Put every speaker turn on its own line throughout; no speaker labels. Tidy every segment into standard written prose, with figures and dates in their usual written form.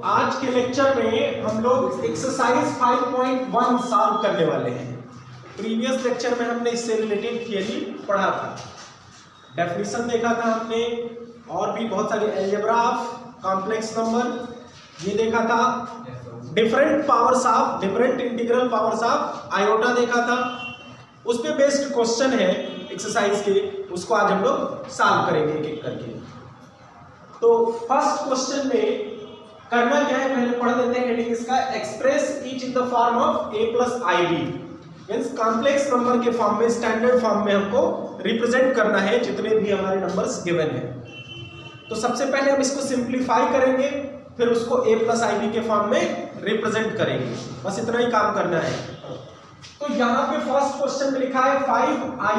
आज के लेक्चर में हम लोग एक्सरसाइज 5.1 सॉल्व करने वाले हैं। प्रीवियस लेक्चर में हमने इससे रिलेटेड थियरी पढ़ा था, डेफिनेशन देखा था हमने, और भी बहुत सारे अलजेब्रा ऑफ कॉम्प्लेक्स नंबर ये देखा था, different powers of different integral powers of iota देखा था। उस पे बेस्ड क्वेश्चन है एक्सरसाइज के, उसको आज हम लोग सॉल्व करेंगे एक एक करके। तो फर्स्ट क्वेश्चन में करना क्या है, पहले पढ़ देते हैं हेडिंग इसका, express each in the form of a plus i b, means complex number के फॉर्म में, स्टैंडर्ड फॉर्म में हमको रिप्रेजेंट करना है जितने भी हमारे नंबर्स गिवन है। तो सबसे पहले हम इसको सिंप्लीफाई करेंगे, फिर उसको a प्लस आई बी के फॉर्म में रिप्रेजेंट करेंगे, बस इतना ही काम करना है। तो यहाँ पे फर्स्ट क्वेश्चन में लिखा है 5i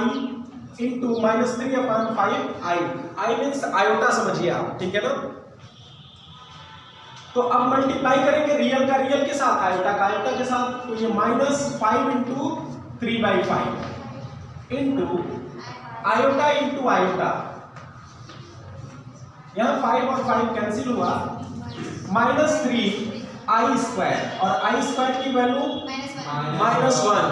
into -3/5i, I means iota समझिए आप, ठीक है ना। तो अब मल्टीप्लाई करेंगे रियल का रियल के साथ, आयोटा का आयोटा के साथ, तो ये -5 into 3/5 into iota into iota, यहाँ 5 और 5 कैंसिल हुआ, -3i² और i² की वैल्यू -1,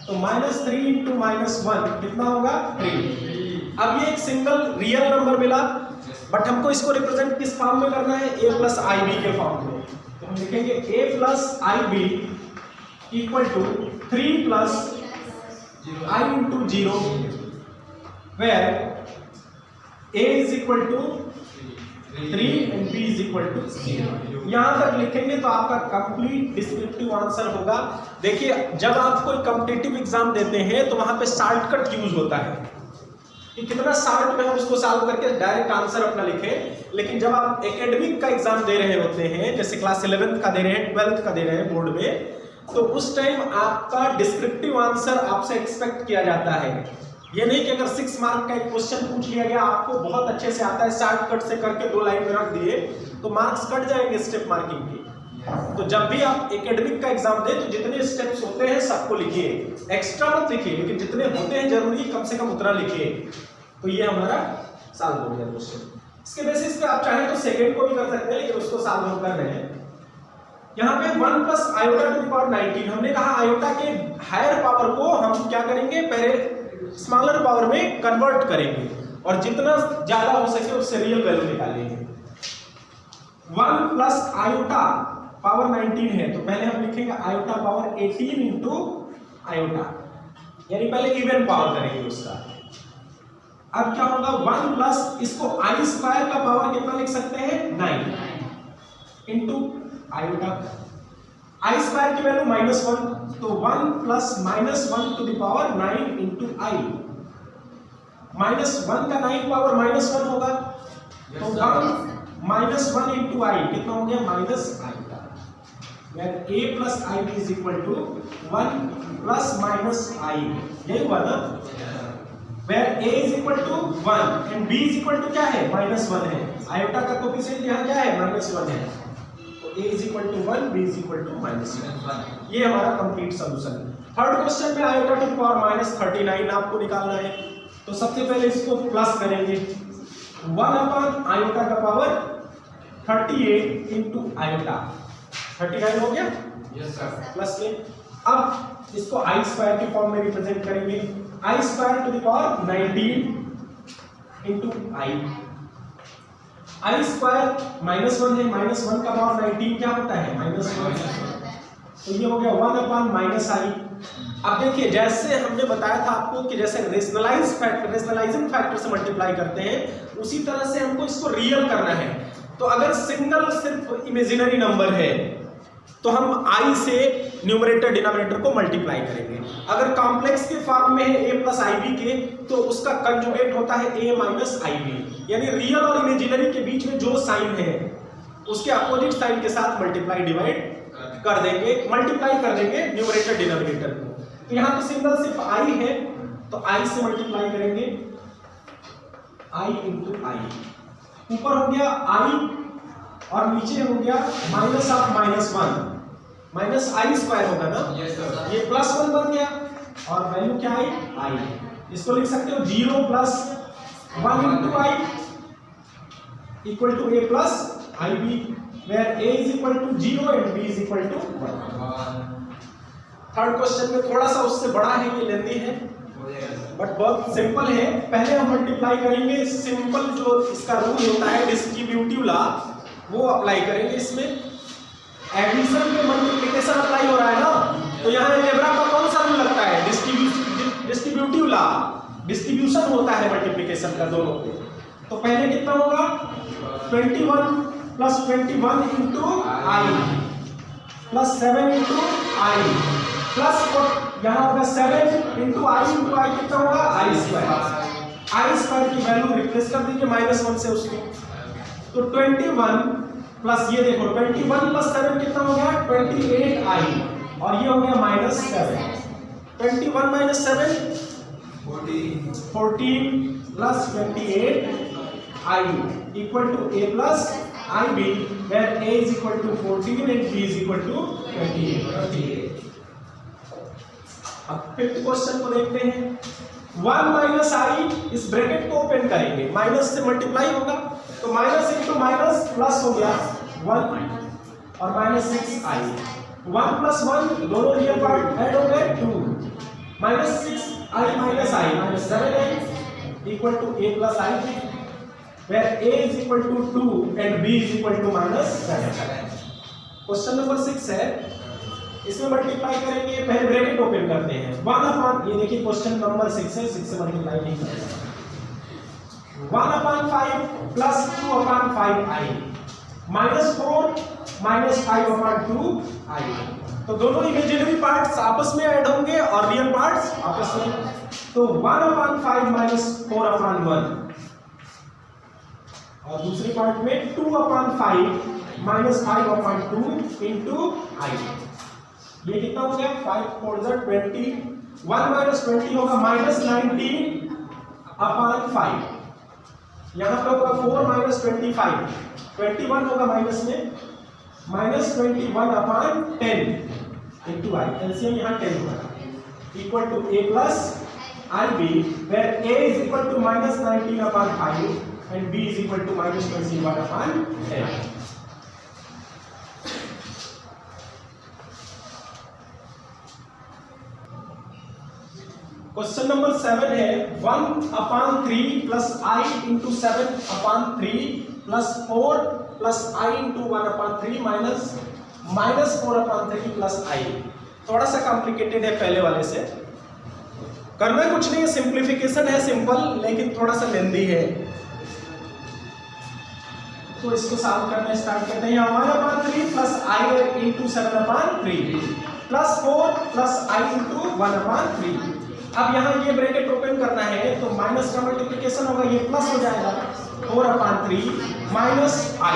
तो -3 इंटू -1 कितना होगा 3। अब ये एक सिंगल रियल नंबर मिला, बट हमको इसको रिप्रेजेंट किस फॉर्म में करना है, a प्लस आई बी के फॉर्म में। तो हम लिखेंगे a plus i b equal to 3 plus i into 0, where a is equal to 3 and b is equal to 0। यहां तक लिखेंगे तो आपका कंप्लीट डिस्क्रिप्टिव आंसर होगा। देखिए, जब आप कोई कॉम्पिटिटिव एग्जाम देते हैं तो वहां पे शॉर्टकट यूज होता है कि कितना शॉर्ट में हम उसको सॉल्व करके डायरेक्ट आंसर अपना लिखें। लेकिन जब आप एकेडमिक का एग्जाम दे रहे होते हैं, जैसे क्लास 11th का दे रहे हैं, 12th का दे रहे हैं बोर्ड में, तो उस टाइम आपका डिस्क्रिप्टिव आंसर आपसे एक्सपेक्ट किया जाता है। ये नहीं कि अगर 6 मार्क का एक क्वेश्चन पूछ लिया गया, आपको बहुत अच्छे से आता है, शॉर्टकट से करके 2 लाइन में रख दिए, तो मार्क्स कट जाएंगे स्टेप मार्किंग की। तो जब भी आप एकेडमिक का एग्जाम दें तो जितने स्टेप्स होते हैं सबको लिखिए, एक्स्ट्रा मत लिखिए, लेकिन जितने होते हैं जरूरी कम से कम उतना लिखिए। तो ये हमारा सॉल्व हो गया क्वेश्चन। इसके बेसिस पे आप चाहें तो सेकंड को भी कर सकते हैं, लेकिन उसको सॉल्व हम कर रहे हैं। यहाँ पे 1 plus iota to the power 19, हमने कहा आयोटा के हायर पावर को हम क्या करेंगे, पहले स्मॉलर पावर में कन्वर्ट करेंगे और जितना ज्यादा हो सके उससे रियल वैल्यू निकालेंगे। 1 प्लस आयोटा पावर 19 है, तो पहले हम लिखेंगे आयोटा पावर 18 इंटू आयोटा, यानी पहले इवन पावर करेंगे उसका। अब क्या होगा, 1 प्लस इसको i² का पावर कितना लिख सकते हैं, 9 इंटू आयोटा, i² की वैल्यू -1, तो 1 plus -1 to the power 9 into i, -1 का 9 पावर -1 होगा, तो 1 इंटू आई कितना हो गया, -i, where a plus i b is equal to 1 plus -i, यही हुआ ना, where a is equal to 1 and b is equal to क्या है, -1 है, आयोटा का कोफिशिएंट यहाँ क्या है, -1 है, तो a is equal to 1, b is equal to -1। ये हमारा कंप्लीट सॉल्यूशन है। थर्ड क्वेश्चन में आयोटा टू द पावर -39 आपको निकालना है, तो सबसे पहले इसको प्लस करेंगे, 1 आयोटा का पावर 38 इंटू आयोटा, 39 हो गया, यस सर, प्लस में। अब इसको i² के फॉर्म में रिप्रेजेंट करेंगे, i² to the power 19 into i, i² -1 है, -1 का पावर 19 क्या होता है, -1, तो ये हो गया 1/-i। अब देखिए, जैसे हमने बताया था आपको कि जैसे रेशनलाइजिंग फैक्टर से मल्टीप्लाई करते हैं, उसी तरह से हमको इसको रियल करना है। तो अगर सिंगल सिर्फ इमेजिनरी नंबर है तो हम i से न्यूमरेटर डिनोमिनेटर को मल्टीप्लाई करेंगे। अगर कॉम्प्लेक्स के फॉर्म में है a प्लस आई बी के, तो उसका कंजुगेट होता है a माइनस आई बी, यानी रियल और इमेजिनरी के बीच में जो साइन है उसके अपोजिट साइन के साथ मल्टीप्लाई डिवाइड कर देंगे, मल्टीप्लाई कर देंगे न्यूमरेटर डिनोमिनेटर को। तो यहाँ तो सिंगल सिर्फ i है, तो i से मल्टीप्लाई करेंगे, i इंटू आई, ऊपर हो गया i और नीचे हो गया -1, -i² होगा ना, ये +1 बन गया और वैल्यू क्या है, i। इसको लिख सकते हो 0 plus 1 into i equal to a plus i b, where a is equal to 0 and b is equal to 1. Third question में थोड़ा सा उससे बड़ा है, ये लेंदी है बट बहुत सिंपल है। पहले हम मल्टीप्लाई करेंगे, सिंपल जो इसका रूल होता है डिस्ट्रीब्यूटिव लॉ वो अप्लाई करेंगे इसमें। एडिशन में मल्टीप्लिकेशन अप्लाई हो रहा है ना, तो यहाँ अलजेब्रा का कौन सा रूल लगता है? डिस्ट्रीब्यूटिव लॉ, डिस्ट्रीब्यूशन होता है मल्टीप्लिकेशन का दोनों पे। तो पहले कितना होगा 21 प्लस 21 इंटू आई प्लस 7 इंटू आई प्लस यहाँ होगा 7 इंटू आई कितना होगा आई स्क्वायर की वैल्यू रिप्लेस कर दीजिए -1 से उसको। तो 21 प्लस ये देखो 21 प्लस 7 कितना हो गया 28 आई और ये हो गया -7। 21 minus 7 14 plus 28 i equal to a plus i b where a is equal to 14 and b is equal to 28। अब फिफ्थ क्वेश्चन को देखते हैं। 1 माइनस आई, इस ब्रैकेट को ओपन करेंगे, माइनस से मल्टीप्लाई होगा तो माइनस इंटू माइनस प्लस हो गया 1 और -6 आई। 1 प्लस 1 दोनों रियल पार्ट ऐड हो गए 2 -6 i minus 7 i equal to a plus i where a is equal to 2 and b is equal to -7। Question number 6 है, इसमें मल्टीप्लाई करेंगे, पहले ब्रैकेट ओपन करते हैं 1 अपॉन, ये देखिए क्वेश्चन नंबर 6 है, 6 से मल्टीप्लाई नहीं करेंगे। 1 अपॉन 5 प्लस 2 अपॉन 5 आई -4 माइनस 5 अपॉन 2 आई। तो दोनों इमेजिनरी पार्ट्स आपस में ऐड होंगे और रियल पार्ट्स आपस में। तो 1 अपॉन 5 माइनस 4 अपॉन 1 और दूसरी पार्ट में 2 अपॉन 5 माइनस 5 अपॉन 2 इंटू आई। ये कितना हो गया 5 4 20, 1 माइनस 20 होगा -19 अपॉन 5। यहाँ पे होगा 4 माइनस 25 21 होगा माइनस में -21 अपॉन 10 इंटू आई। एलसीएम यहाँ 10 होगा equal to a plus i b where a is equal to -19 upon 5 and b is equal to -21 upon 10। Question number 7 है 1 upon 3 plus i into 7 upon 3 plus 4 plus i into 1 upon 3 minus 4 upon 3 plus i। थोड़ा सा complicated है पहले वाले से, करना कुछ नहीं है, सिंप्लीफिकेशन है सिंपल, लेकिन थोड़ा सा लेंदी है। तो इसको सॉल्व करना स्टार्ट करते हैं। 1 upon 3 plus i into 7 upon 3 plus 4 plus i into 1 upon 3। अब यहाँ ये ब्रैकेट ओपन करना है तो माइनस का मल्टीप्लिकेशन होगा, ये प्लस हो जाएगा 4 अपॉन 3 माइनस i।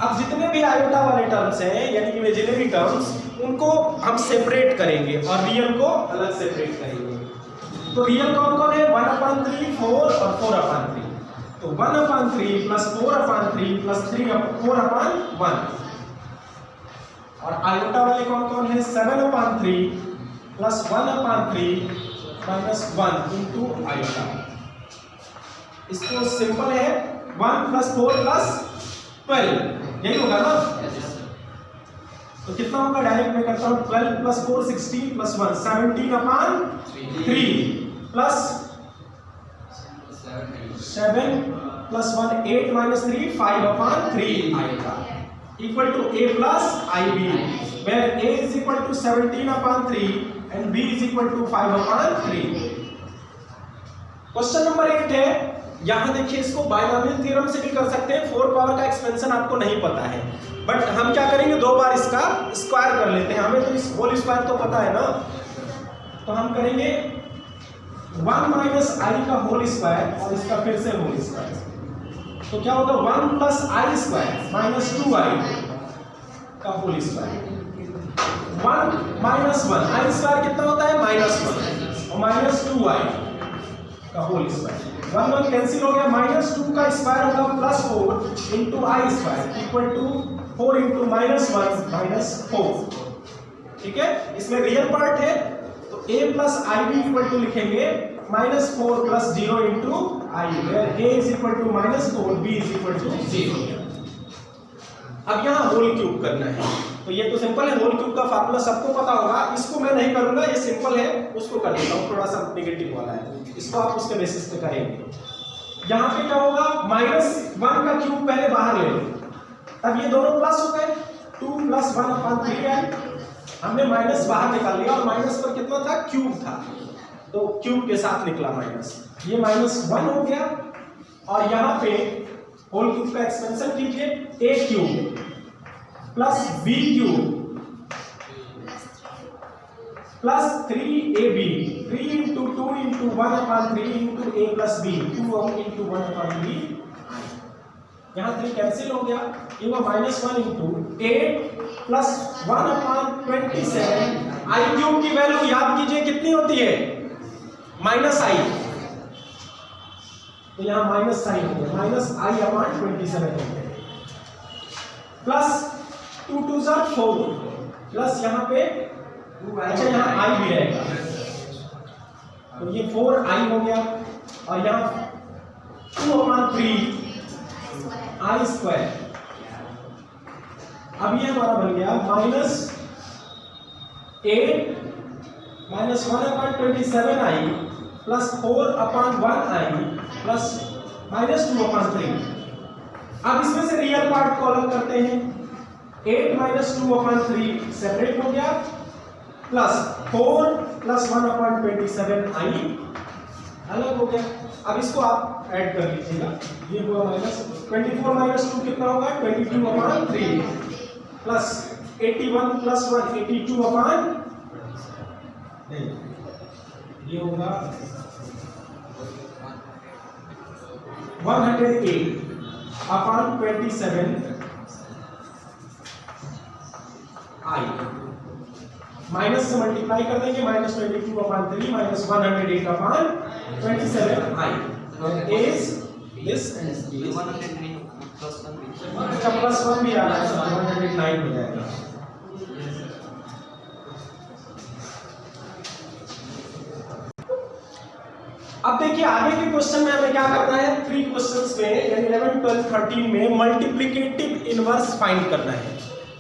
अब जितने भी आयोटा वाले टर्म्स हैं यानी कि इमेजिनरी टर्म्स, उनको हम सेपरेट करेंगे और रियल को अलग सेपरेट करेंगे। तो रियल कौन कौन है 1 अपॉन 3 4 और 4 अपॉन 3। तो 1 upon 3 plus 4 upon 3 plus 4 upon 1। और आयोटा वाले कौन कौन है 7 upon 3 plus 1 upon 3 minus 1 into iota. इसको सिंपल है 1 प्लस 4 प्लस 12, यही होगा ना। तो कितना होगा डायरेक्ट मैं करता हूँ 12 plus 4 16 plus 1 17 upon 3 plus 7 plus 1 8 minus 3 5 upon 3 आएगा equal to a plus i b where a is equal to 17 upon 3 and b is equal to 5 upon 3। Question number 8 है, यहाँ देखिए इसको बायनॉमियल थ्योरम से भी कर सकते हैं। 4 पावर का एक्सपेंशन आपको नहीं पता है, बट हम क्या करेंगे 2 बार इसका स्क्वायर कर लेते हैं। हमें तो इस होल स्क्वायर तो पता है ना, तो हम करेंगे 1 माइनस आई का होल स्क्वायर और इसका फिर से होल स्क्वायर। तो क्या होगा 1 प्लस आई स्क्वायर माइनस 2i का होल स्क्वायर। 1 माइनस 1 आई स्क्वायर कितना होता है -1 और माइनस 2i का होल स्क्वायर। 1 1 कैंसिल हो गया, -2 का स्क्वायर होगा plus 4 into i square equal to 4 into -1 -4। ठीक है, इसमें रियल पार्ट है तो a plus i b equal to लिखेंगे -4 plus 0 into i where a is equal to -4 b is equal to 0। अब यहाँ होल क्यूब करना है, तो ये तो सिंपल है, होल क्यूब का फार्मूला सबको पता होगा, इसको मैं नहीं करूंगा, ये सिंपल है, उसको कर देता हूँ, थोड़ा सा नेगेटिव वाला है, इसको आप उसके बेसिस पे करेंगे। यहाँ पे क्या होगा, -1 का क्यूब पहले बाहर ले लो, तब ये दोनों प्लस हो गए, 2 + 1/3 है, हमने माइनस बाहर निकाल लिया और माइनस पर कितना था, क्यूब था, तो क्यूब के साथ निकला माइनस, ये -1 हो गया। और यहाँ पे होल क्यूब का एक्सपेंशन कीजिए, a cube plus b cube plus 3ab, 3 × 2 × 1/3 × a + b, 2 × 1/3, यहाँ 3 कैंसिल हो गया, ये हुआ -1 × 8 + 1/27, i क्यूब की वैल्यू याद कीजिए कितनी होती है, -i, तो यहाँ माइनस साइन हो गया, -i/27 हो गया, प्लस 2 × 2 = 4, प्लस यहाँ पे अच्छा यहाँ i भी रहेगा, तो ये 4i हो गया, और यहाँ 2/3 i², अब ये हमारा बन गया -8 -1/27i प्लस 4/1i प्लस -2/3। अब इसमें से रियल पार्ट को अलग करते हैं, 8 - 2/3 सेपरेट हो गया, प्लस 4 + 1/27i अलग हो गया। अब इसको आप ऐड कर लीजिएगा, ये हुआ -24 - 2 कितना होगा, 22/3 प्लस 81 + 1 82/, ये होगा 108/27i, माइनस से मल्टीप्लाई कर देंगे, -22/3 -108/27i is this and this, अच्छा +1 भी आ रहा है, 109 हो जाएगा। अब देखिए आगे के क्वेश्चन में हमें क्या करना है, 3 क्वेश्चंस में यानी 11, 12, 13 में मल्टीप्लिकेटिव इनवर्स फाइंड करना है।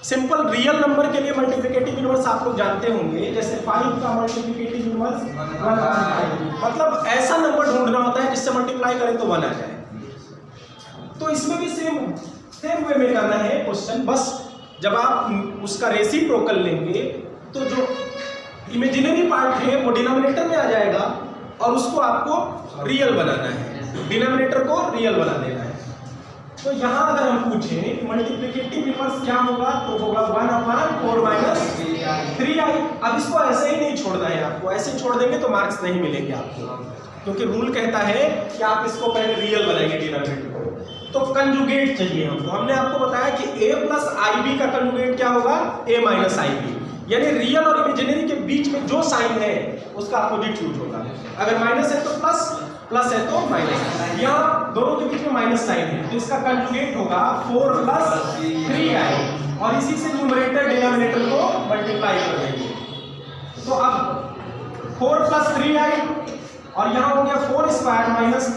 सिंपल रियल नंबर के लिए मल्टीप्लिकेटिव इनवर्स आप लोग जानते होंगे, जैसे 5 का मल्टीप्लिकेटिव इनवर्स 1/5, मतलब ऐसा नंबर ढूंढना होता है जिससे मल्टीप्लाई करें तो 1 आ जाए। तो इसमें भी सेम वे में करना है क्वेश्चन, बस जब आप उसका रेसिप्रोकल लेंगे तो जो इमेजिनरी पार्ट है वो डिनोमिनेटर में आ जाएगा और उसको आपको रियल बनाना है, डिनोमिनेटर को रियल बना देना है। तो यहाँ अगर हम पूछें मल्टीप्लिकेटिव इनवर्स क्या होगा, तो होगा 1/4 - 3i। अब इसको ऐसे ही नहीं छोड़ना है आपको, ऐसे छोड़ देंगे तो मार्क्स नहीं मिलेंगे आपको, क्योंकि रूल कहता है कि आप इसको पहले रियल बनाएंगे डिनोमिनेटर को। तो कंजुगेट चाहिए हमको, हमने आपको बताया कि a + ib का कंजुगेट क्या होगा, a - ib, यानी रियल और इमेजिनरी के बीच में जो साइन है उसका अपोजिट यूज होगा। अगर माइनस है तो प्लस, प्लस है तो माइनस, यहाँ दोनों के बीच में माइनस साइन है, तो इसका कंजुगेट होगा 4 + 3i, और इसी से न्यूमरेटर डिनोमिनेटर को मल्टीप्लाई कर देंगे। तो अब 4 + 3i, और यहाँ हो गया 4² -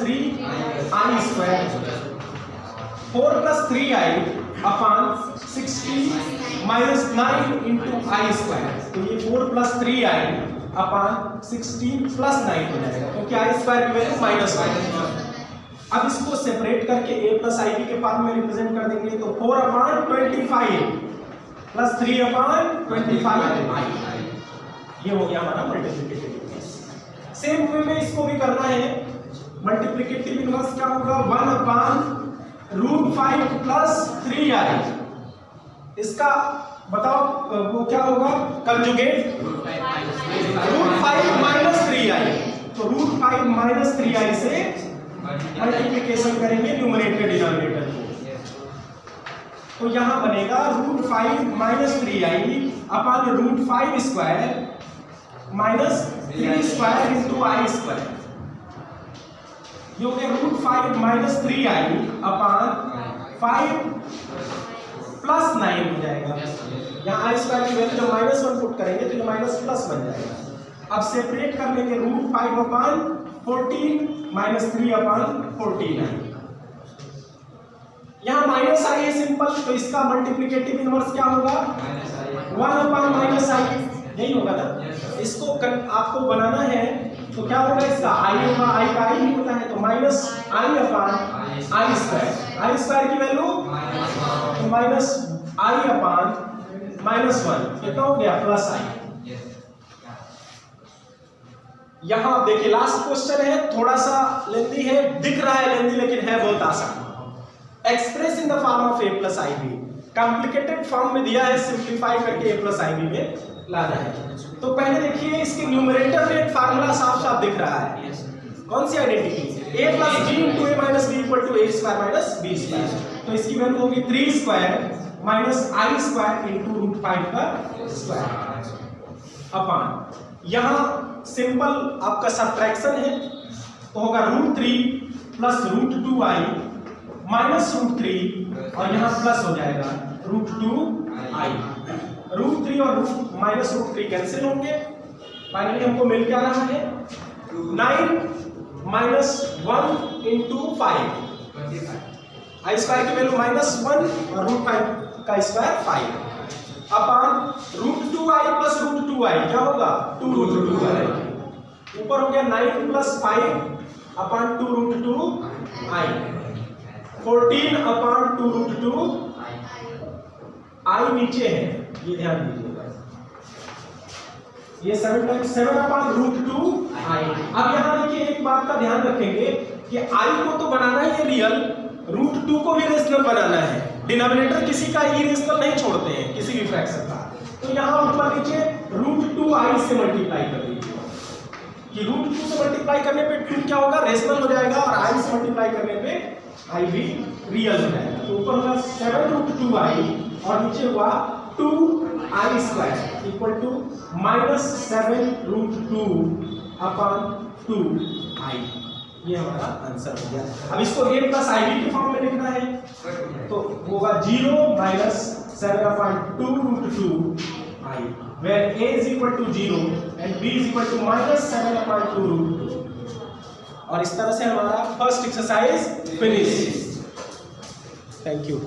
3i², 4 + 3i/16 -9 × i², तो ये 4 + 3i/16 + 9 हो जाएगा, क्योंकि i² की वैल्यू -1। अब इसको सेपरेट करके a + ib के फॉर्म में रिप्रेजेंट कर देंगे, तो 4/25 + 3/25i, ये हो गया हमारा मल्टीप्लिकेटिव इनवर्स। सेम वे में इसको भी करना है, मल्टीप्लिकेटिव इनवर्स क्या होगा, 1/√5 + 3i, इसका बताओ वो क्या होगा, कंजुगेट √5 - 3i, तो √5 - 3i से मल्टीप्लिकेशन करेंगे न्यूमरेटर डिनोमिनेटर को, तो यहां बनेगा √5 - 3i/√5² -3² × i², ये हो गया √5 - 3i/5 + 9 हो जाएगा। यहाँ i² की वैल्यू जब -1 पुट करेंगे तो ये माइनस प्लस बन जाएगा। अब सेपरेट कर लेंगे, √5/14 - 3/14, यहाँ माइनस आई है सिंपल, तो इसका मल्टीप्लिकेटिव इनवर्स क्या होगा? 1 अपॉन माइनस आई, यही होगा ना। इसको आपको बनाना है तो क्या होगा? इसका आई होगा, आई का आई ही होता है, तो minus I upon I square. I square की वैल्यू माइनस आई अपॉन माइनस 1, कितना हो गया? प्लस आई। यहां आप देखिए लास्ट क्वेश्चन है, थोड़ा सा लेंथी है, दिख रहा है लेंथी लेकिन है बहुत आसान। Express in the form of a plus i b, complicated form में दिया है, सिंप्लीफाई करके a प्लस आई बी में लाना है। तो पहले देखिए इसके न्यूमरेटर में एक फार्मूला साफ साफ दिख रहा है, कौन सी identity? a plus b into a minus b equal to a square minus b square. तो इसकी वैल्यू होगी 3 square minus i square into root 5 का स्क्वायर अपॉन, यहाँ सिंपल आपका सब्ट्रैक्शन है तो होगा root 3 plus root 2 i minus root 3 और यहाँ प्लस हो जाएगा रूट 2 आई। रूट 3 और माइनस रूट 3 कैंसिल होंगे, फाइनली हमको मिल क्या रहा है? 9 माइनस 1 इंटू 5, आई स्क्वायर की वैल्यू -1 और रूट 5 का स्क्वायर 5 अपॉन रूट 2 आई प्लस रूट 2 आई, क्या होगा? 2 रूट 2 आई। ऊपर हो गया 9 प्लस 5 अपॉन 2 रूट 2 आई, 14 अपॉन 2 रूट 2 आई नीचे है, ये ध्यान दीजिएगा, ये 7 अपॉन रूट 2 आई। अब यहाँ देखिए एक बात का ध्यान रखेंगे कि आई को तो बनाना है रियल, रूट 2 को भी रेशनल बनाना है। डिनोमिनेटर किसी का इरेशनल नहीं छोड़ते हैं किसी भी फ्रैक्शन का, तो यहाँ ऊपर नीचे रूट 2 आई से मल्टीप्लाई कर दीजिए कि रूट 2 से मल्टीप्लाई करने पे 2 क्या होगा? रेशनल हो जाएगा, और आई से मल्टीप्लाई करने पे आई भी रियल हो जाएगा। तो ऊपर होगा 7 रूट 2 आई और नीचे हुआ 2 i square equal to -7 root 2 upon 2 i. ये हमारा आंसर हो गया। अब इसको a प्लस आई बी के फॉर्म में लिखना है तो होगा 0 minus 7 upon 2 root 2 i, where a is equal to 0 and b is equal to -7 upon 2 root 2। और इस तरह से हमारा first exercise finish. Thank you.